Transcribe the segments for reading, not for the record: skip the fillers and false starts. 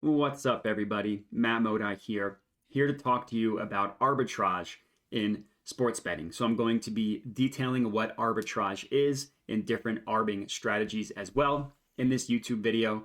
What's up, everybody? Matt Modi here to talk to you about arbitrage in sports betting. So I'm going to be detailing what arbitrage is and different arbing strategies as well in this YouTube video.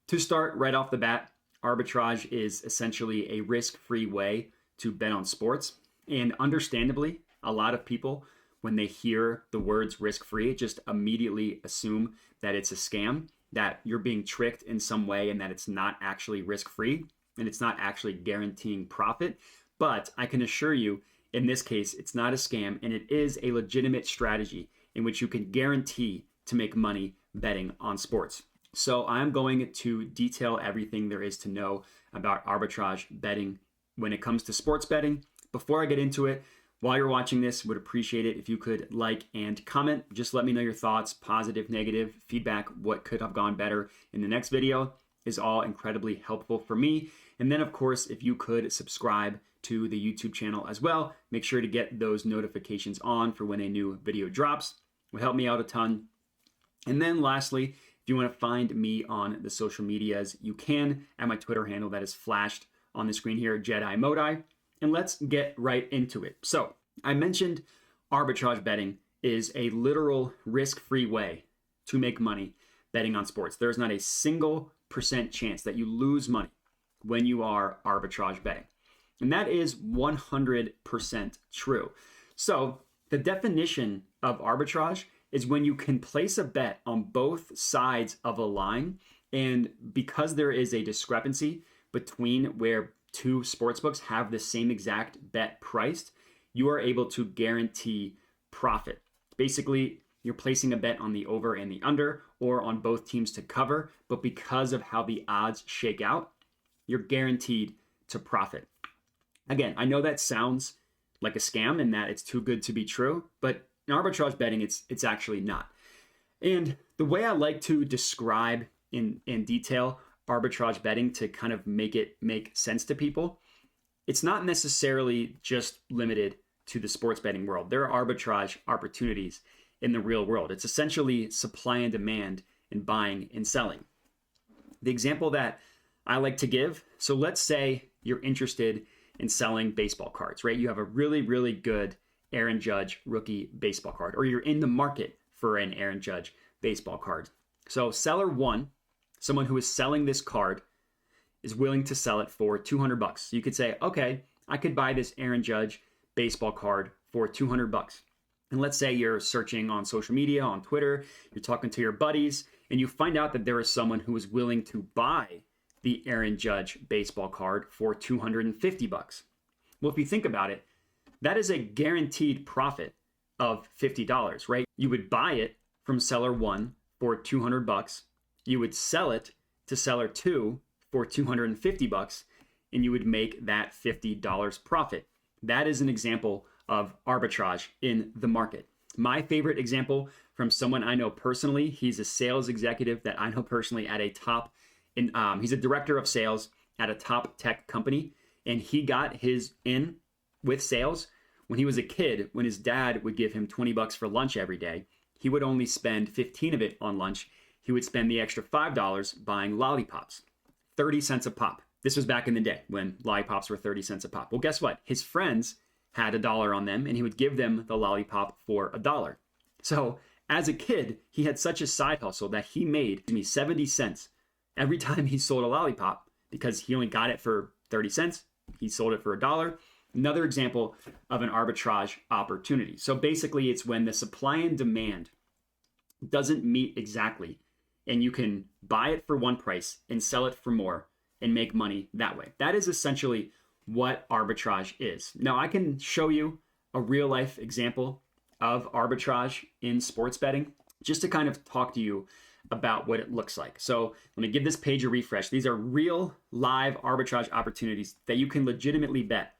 To start right off the bat, arbitrage is essentially a risk-free way to bet on sports. And understandably, a lot of people, when they hear the words risk-free, just immediately assume that it's a scam, that you're being tricked in some way and that it's not actually risk-free and it's not actually guaranteeing profit. But I can assure you, in this case, it's not a scam and it is a legitimate strategy in which you can guarantee to make money betting on sports. So I'm going to detail everything there is to know about arbitrage betting when it comes to sports betting. Before I get into it, while you're watching this, would appreciate it if you could like and comment. Just let me know your thoughts, positive, negative, feedback, what could have gone better in the next video is all incredibly helpful for me. And then, of course, if you could subscribe to the YouTube channel as well, make sure to get those notifications on for when a new video drops. It would help me out a ton. And then lastly, if you want to find me on the social medias, you can at my Twitter handle that is flashed on the screen here, Jedi Modi. And let's get right into it. So I mentioned arbitrage betting is a literal risk-free way to make money betting on sports. There's not a single % chance that you lose money when you are arbitrage betting. And that is 100% true. So the definition of arbitrage is when you can place a bet on both sides of a line. And because there is a discrepancy between where two sportsbooks have the same exact bet priced, you are able to guarantee profit. Basically, you're placing a bet on the over and the under or on both teams to cover, but because of how the odds shake out, you're guaranteed to profit. Again, I know that sounds like a scam and that it's too good to be true, but in arbitrage betting, it's actually not. And the way I like to describe in detail arbitrage betting to kind of make it make sense to people, it's not necessarily just limited to the sports betting world. There are arbitrage opportunities in the real world. It's essentially supply and demand and buying and selling. The example that I like to give, so let's say you're interested in selling baseball cards, right? You have a really, really good Aaron Judge rookie baseball card, or you're in the market for an Aaron Judge baseball card. So seller one, someone who is selling this card, is willing to sell it for $200. So you could say, okay, I could buy this Aaron Judge baseball card for $200. And let's say you're searching on social media, on Twitter, you're talking to your buddies, and you find out that there is someone who is willing to buy the Aaron Judge baseball card for $250. Well, if you think about it, that is a guaranteed profit of $50, right? You would buy it from seller one for $200. You would sell it to seller two for $250, and you would make that $50 profit. That is an example of arbitrage in the market. My favorite example from someone I know personally, he's a sales executive that I know personally at a top, he's a director of sales at a top tech company, and he got his in with sales when he was a kid. When his dad would give him $20 for lunch every day, he would only spend 15 of it on lunch. He would spend the extra $5 buying lollipops, 30 cents a pop. This was back in the day when lollipops were 30 cents a pop. Well, guess what? His friends had $1 on them and he would give them the lollipop for $1. So as a kid, he had such a side hustle that he made 70 cents every time he sold a lollipop because he only got it for 30 cents. He sold it for $1. Another example of an arbitrage opportunity. So basically, it's when the supply and demand doesn't meet exactly, and you can buy it for one price and sell it for more and make money that way. That is essentially what arbitrage is. Now, I can show you a real life example of arbitrage in sports betting just to kind of talk to you about what it looks like. So let me give this page a refresh. These are real live arbitrage opportunities that you can legitimately bet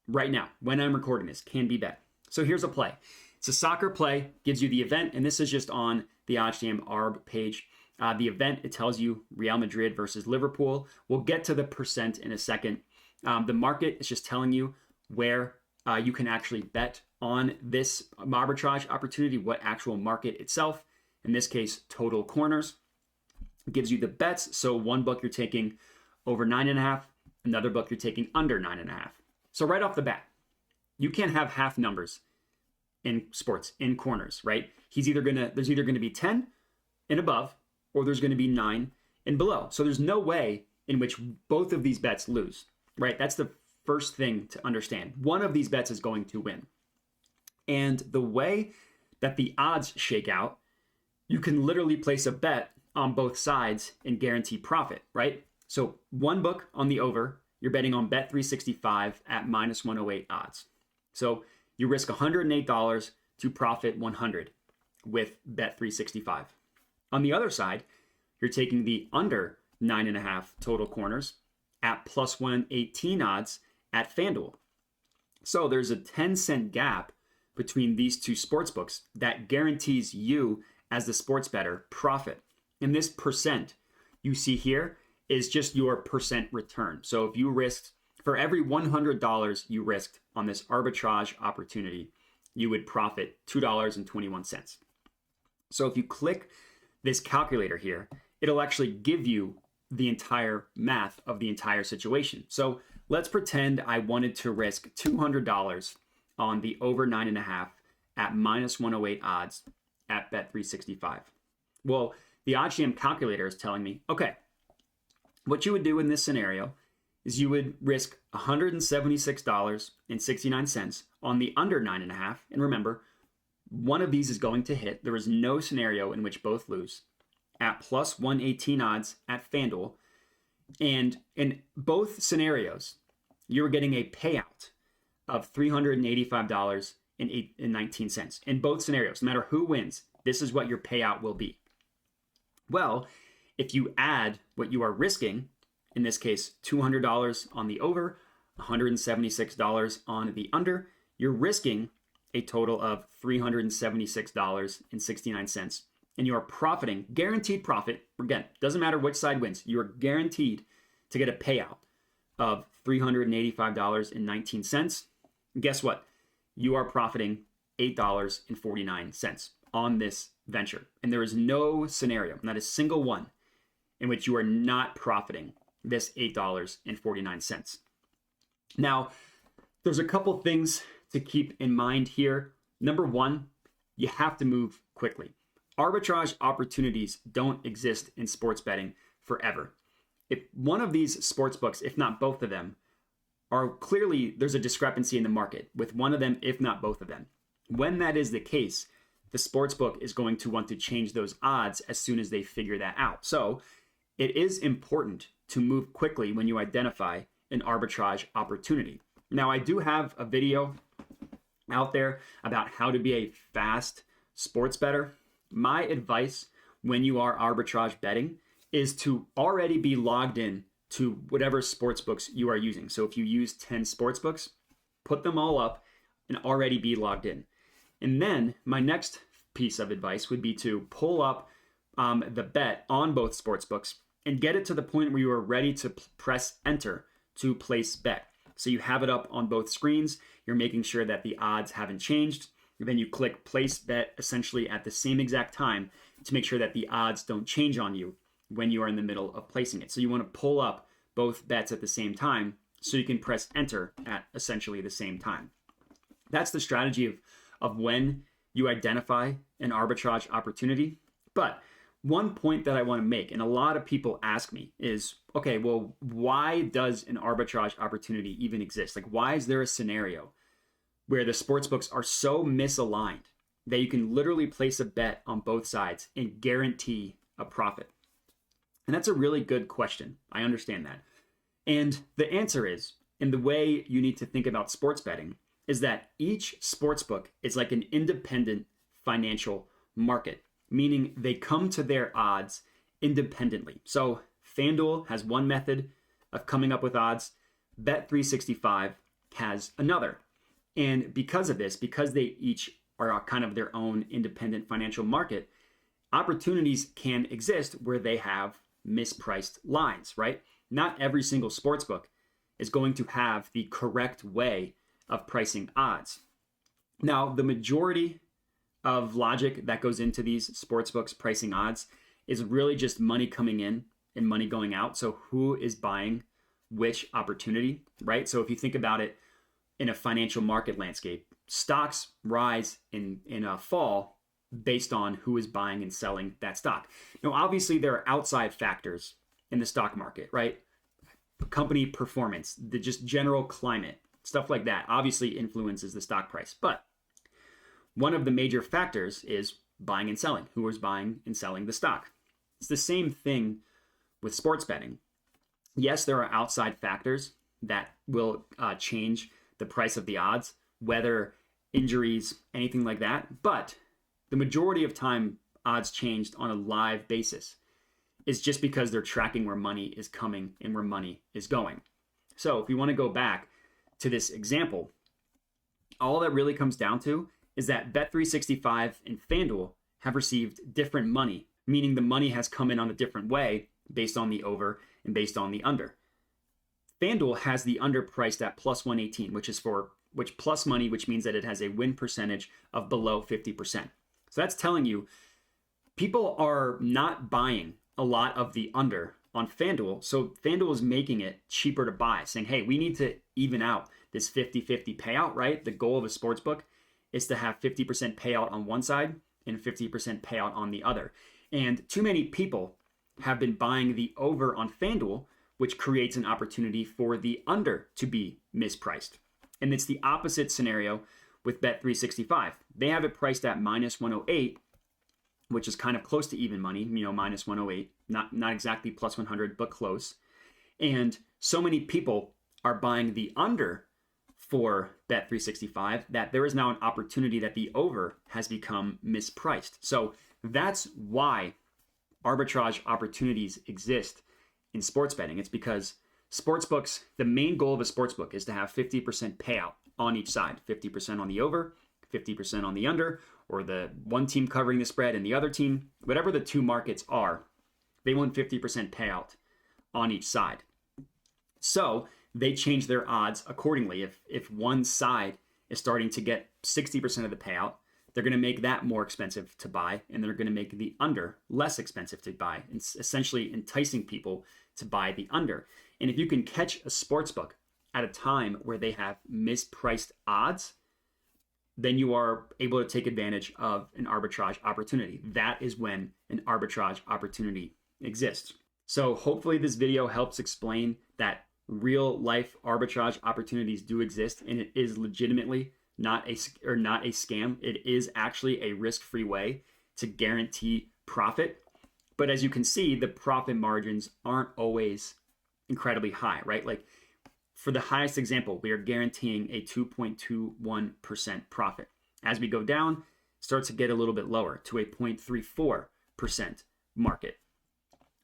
right now. When I'm recording this, can be bet. So here's a play. It's a soccer play, gives you the event, and this is just on the OddsJam ARB page. The event, it tells you Real Madrid versus Liverpool. We'll get to the percent in a second. The market is just telling you where you can actually bet on this arbitrage opportunity, what actual market itself. In this case, total corners. It gives you the bets. So one book you're taking over 9.5. Another book you're taking under 9.5. So right off the bat, you can't have half numbers in sports, in corners, right? There's either gonna be 10 and above, or there's gonna be 9 and below. So there's no way in which both of these bets lose, right? That's the first thing to understand. One of these bets is going to win. And the way that the odds shake out, you can literally place a bet on both sides and guarantee profit, right? So one book on the over, you're betting on Bet365 at minus 108 odds. So you risk $108 to profit 100 with Bet365. On the other side, you're taking the under 9.5 total corners at plus 118 odds at FanDuel. So there's a 10-cent gap between these two sports books that guarantees you as the sports bettor profit. And this percent you see here is just your percent return. So if you risked, for every $100 you risked on this arbitrage opportunity, you would profit $2.21. So if you click this calculator here, it'll actually give you the entire math of the entire situation. So let's pretend I wanted to risk $200 on the over 9.5 at minus 108 odds at Bet365. Well, the OddsJam calculator is telling me, okay, what you would do in this scenario is you would risk $176.69 on the under 9.5. And remember, one of these is going to hit. There is no scenario in which both lose at plus 118 odds at FanDuel. And in both scenarios, you're getting a payout of $385.19. In both scenarios, no matter who wins, this is what your payout will be. Well, if you add what you are risking, in this case, $200 on the over, $176 on the under, you're risking a total of $376.69. And you are profiting, guaranteed profit. Again, doesn't matter which side wins. You are guaranteed to get a payout of $385.19. Guess what? You are profiting $8.49 on this venture. And there is no scenario, not a single one, in which you are not profiting this $8.49. Now, there's a couple things to keep in mind here. Number one, you have to move quickly. Arbitrage opportunities don't exist in sports betting forever. If one of these sports books, if not both of them, are clearly, there's a discrepancy in the market with one of them, if not both of them. When that is the case, the sports book is going to want to change those odds as soon as they figure that out. So it is important to move quickly when you identify an arbitrage opportunity. Now, I do have a video out there about how to be a fast sports bettor. My advice when you are arbitrage betting is to already be logged in to whatever sports books you are using. So if you use 10 sports books, put them all up and already be logged in. And then my next piece of advice would be to pull up the bet on both sports books and get it to the point where you are ready to press enter to place bet. So you have it up on both screens. You're making sure that the odds haven't changed. Then you click place bet essentially at the same exact time to make sure that the odds don't change on you when you are in the middle of placing it. So you want to pull up both bets at the same time so you can press enter at essentially the same time. That's the strategy of when you identify an arbitrage opportunity. But one point that I want to make, and a lot of people ask me, is, okay, well, why does an arbitrage opportunity even exist? Like, why is there a scenario where the sports books are so misaligned that you can literally place a bet on both sides and guarantee a profit? And that's a really good question. I understand that. And the answer is, and the way you need to think about sports betting, is that each sports book is like an independent financial market, meaning they come to their odds independently. So FanDuel has one method of coming up with odds. Bet365 has another. And because of this, because they each are kind of their own independent financial market, opportunities can exist where they have mispriced lines, right? Not every single sportsbook is going to have the correct way of pricing odds. Now, the majority of logic that goes into these sportsbooks pricing odds is really just money coming in and money going out. So who is buying which opportunity, right? So if you think about it in a financial market landscape, stocks rise in a fall based on who is buying and selling that stock. Now, obviously, there are outside factors in the stock market, right? Company performance, the just general climate, stuff like that obviously influences the stock price. But one of the major factors is buying and selling. Who is buying and selling the stock? It's the same thing with sports betting. Yes, there are outside factors that will change the price of the odds, weather, injuries, anything like that. But the majority of time, odds changed on a live basis is just because they're tracking where money is coming and where money is going. So if you want to go back to this example, all that really comes down to is that Bet365 and FanDuel have received different money, meaning the money has come in on a different way based on the over and based on the under. FanDuel has the under priced at plus 118, which plus money, which means that it has a win percentage of below 50%. So that's telling you people are not buying a lot of the under on FanDuel. So FanDuel is making it cheaper to buy, saying, hey, we need to even out this 50-50 payout, right? The goal of a sportsbook is to have 50% payout on one side and 50% payout on the other. And too many people have been buying the over on FanDuel, which creates an opportunity for the under to be mispriced. And it's the opposite scenario with Bet365. They have it priced at minus 108, which is kind of close to even money, minus 108, not exactly plus 100, but close. And so many people are buying the under for Bet365 that there is now an opportunity that the over has become mispriced. So that's why arbitrage opportunities exist in sports betting. It's because sportsbooks, the main goal of a sportsbook is to have 50% payout on each side, 50% on the over, 50% on the under, or the one team covering the spread and the other team, whatever the two markets are, they want 50% payout on each side. So they change their odds accordingly. If one side is starting to get 60% of the payout, they're going to make that more expensive to buy, and they're going to make the under less expensive to buy, and essentially enticing people to buy the under. And if you can catch a sportsbook at a time where they have mispriced odds, then you are able to take advantage of an arbitrage opportunity. That is when an arbitrage opportunity exists. So hopefully this video helps explain that real life arbitrage opportunities do exist, and it is legitimately not a scam. It is actually a risk-free way to guarantee profit. But as you can see, the profit margins aren't always incredibly high, right? Like for the highest example, we are guaranteeing a 2.21% profit. As we go down, it starts to get a little bit lower to a 0.34% market.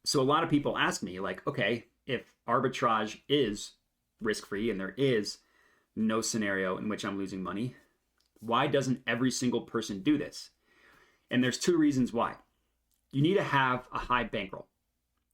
So a lot of people ask me like, okay, if arbitrage is risk-free and there is no scenario in which I'm losing money, why doesn't every single person do this? And there's two reasons why. You need to have a high bankroll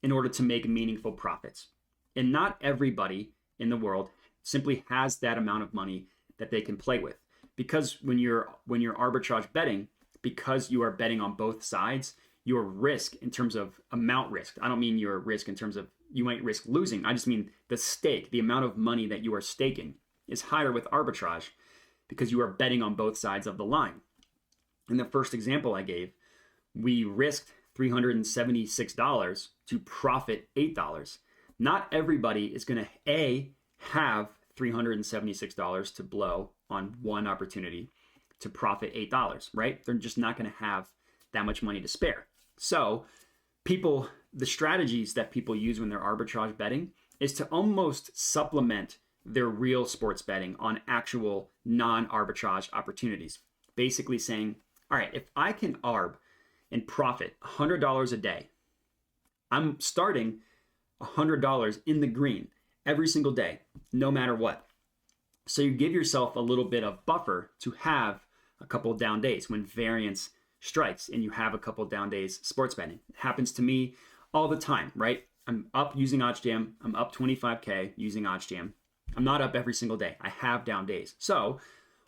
in order to make meaningful profits. And not everybody in the world simply has that amount of money that they can play with. Because when you're arbitrage betting, because you are betting on both sides, your risk in terms of amount risk, I don't mean your risk in terms of you might risk losing, I just mean the stake, the amount of money that you are staking is higher with arbitrage because you are betting on both sides of the line. In the first example I gave, we risked $376 to profit $8. Not everybody is going to have $376 to blow on one opportunity to profit $8, right? They're just not going to have that much money to spare. So the strategies that people use when they're arbitrage betting is to almost supplement their real sports betting on actual non-arbitrage opportunities. Basically saying, all right, if I can arb and profit $100 a day, I'm starting $100 in the green every single day, no matter what. So you give yourself a little bit of buffer to have a couple of down days when variance strikes and you have a couple of down days sports betting. It happens to me all the time, right? I'm up using OddsJam. I'm up 25K using OddsJam. I'm not up every single day. I have down days. So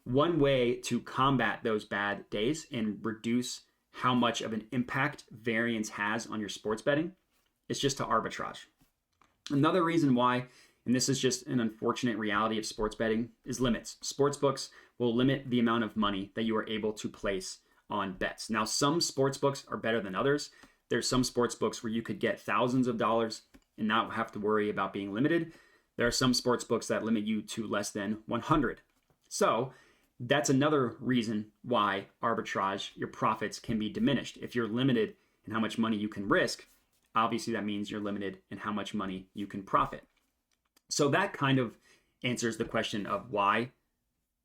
one way to combat those bad days and reduce how much of an impact variance has on your sports betting It's just to arbitrage. Another reason why, and this is just an unfortunate reality of sports betting, is limits. Sportsbooks will limit the amount of money that you are able to place on bets. Now, some sportsbooks are better than others. There's some sportsbooks where you could get thousands of dollars and not have to worry about being limited. There are some sportsbooks that limit you to less than 100. So that's another reason why arbitrage, your profits can be diminished. If you're limited in how much money you can risk, obviously that means you're limited in how much money you can profit. So that kind of answers the question of why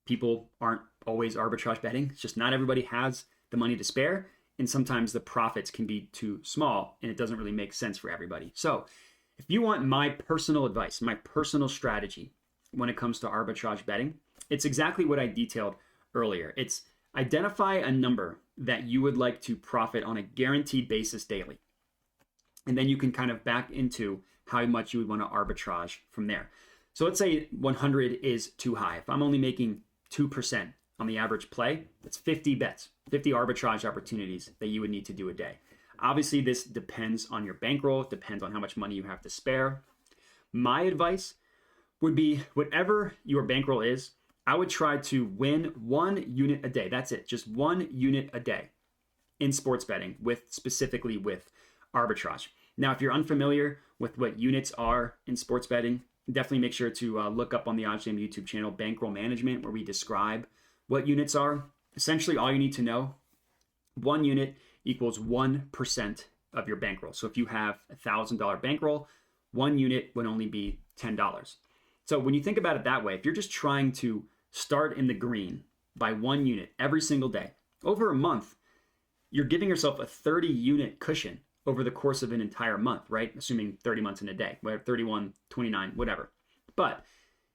people aren't always arbitrage betting. It's just not everybody has the money to spare, and sometimes the profits can be too small and it doesn't really make sense for everybody. So if you want my personal advice, my personal strategy when it comes to arbitrage betting, it's exactly what I detailed earlier. It's identify a number that you would like to profit on a guaranteed basis daily. And then you can kind of back into how much you would want to arbitrage from there. So let's say 100 is too high. If I'm only making 2% on the average play, that's 50 bets, 50 arbitrage opportunities that you would need to do a day. Obviously, this depends on your bankroll. It depends on how much money you have to spare. My advice would be whatever your bankroll is, I would try to win 1 unit a day. That's it, just 1 unit a day in sports betting, specifically with arbitrage. Now, if you're unfamiliar with what units are in sports betting, definitely make sure to look up on the OddsJam YouTube channel, Bankroll Management, where we describe what units are. Essentially, all you need to know, 1 unit equals 1% of your bankroll. So if you have a $1,000 bankroll, 1 unit would only be $10. So when you think about it that way, if you're just trying to start in the green by 1 unit every single day, over a month, you're giving yourself a 30 unit cushion over the course of an entire month, right? Assuming 30 months in a day, whatever, 31, 29, whatever. But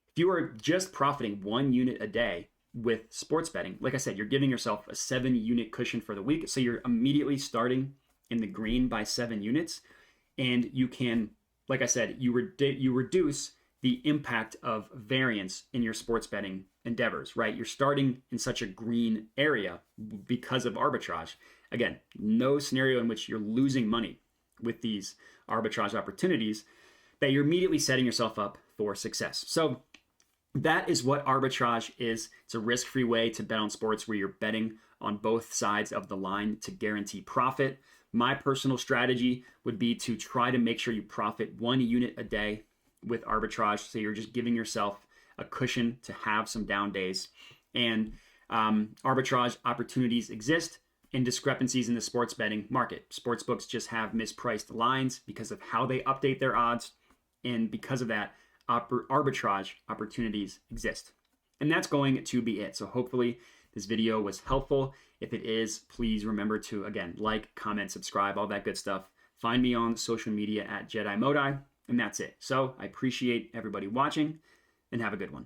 if you are just profiting 1 unit a day with sports betting, like I said, you're giving yourself a 7 unit cushion for the week. So you're immediately starting in the green by 7 units. And you can, like I said, you reduce the impact of variance in your sports betting endeavors, right? You're starting in such a green area because of arbitrage. Again, no scenario in which you're losing money with these arbitrage opportunities, that you're immediately setting yourself up for success. So that is what arbitrage is. It's a risk-free way to bet on sports where you're betting on both sides of the line to guarantee profit. My personal strategy would be to try to make sure you profit 1 unit a day with arbitrage. So you're just giving yourself a cushion to have some down days. And arbitrage opportunities exist in discrepancies in the sports betting market. Sportsbooks just have mispriced lines because of how they update their odds. And because of that, arbitrage opportunities exist. And that's going to be it. So hopefully this video was helpful. If it is, please remember to, again, like, comment, subscribe, all that good stuff. Find me on social media at Jedi Modi, and that's it. So I appreciate everybody watching, and have a good one.